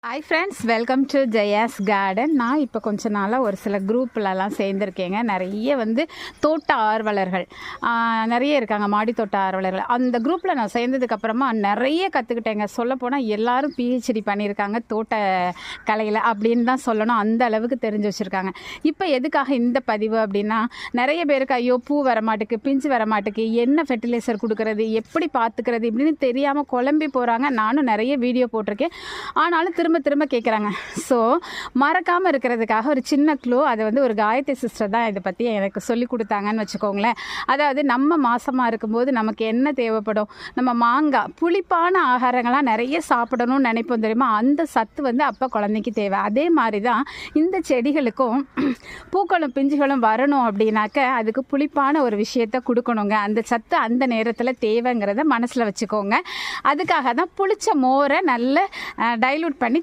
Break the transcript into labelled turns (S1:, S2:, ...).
S1: Hi friends, welcome to Jaya's garden. நான் இப்போ கொஞ்ச நாளாக ஒரு சில குரூப்லலாம் சேர்ந்துருக்கேங்க. நிறைய தோட்ட ஆர்வலர்கள் நிறைய இருக்காங்க, மாடி தோட்ட ஆர்வலர்கள். அந்த குரூப்பில் நான் சேர்ந்ததுக்கப்புறமா நிறைய கற்றுக்கிட்டேங்க. சொல்லப்போனால் எல்லாரும் பிஹெச்டி பண்ணியிருக்காங்க தோட்ட கலையில் அப்படின்னு தான் சொல்லணும். அந்த அளவுக்கு தெரிஞ்சு வச்சுருக்காங்க. இப்போ எதுக்காக இந்த பதிவு அப்படின்னா, நிறைய பேருக்கு ஐயோ பூ வரமாட்டுக்கு, பிஞ்சு வரமாட்டுக்கு, என்ன ஃபெர்டிலைசர் கொடுக்கறது, எப்படி பார்த்துக்கிறது இப்படின்னு தெரியாமல் குழம்பி போகிறாங்க. நானும் நிறைய வீடியோ போட்டிருக்கேன், ஆனாலும் திரும்ப கேட்குறாங்க. ஸோ மறக்காமல் இருக்கிறதுக்காக ஒரு சின்ன க்ளூ, அது ஒரு காயத்ரி சிஸ்டர் தான் இதை பற்றி எனக்கு சொல்லி கொடுத்தாங்கன்னு வச்சுக்கோங்களேன். அதாவது நம்ம மாசமாக இருக்கும்போது நமக்கு என்ன தேவைப்படும், நம்ம மாங்காய் புளிப்பான ஆகாரங்கள்லாம் நிறைய சாப்பிடணும்னு நினைப்போம் தெரியுமா, அந்த சத்து அப்போ குழந்தைக்கு தேவை. அதே மாதிரி தான் இந்த செடிகளுக்கும் பூக்களும் பிஞ்சுகளும் வரணும் அப்படின்னாக்க அதுக்கு புளிப்பான ஒரு விஷயத்த கொடுக்கணுங்க. அந்த சத்து அந்த நேரத்தில் தேவைங்கிறத மனசில் வச்சுக்கோங்க. அதுக்காக தான் புளிச்ச மோரை நல்ல டைலூட் பண்ணி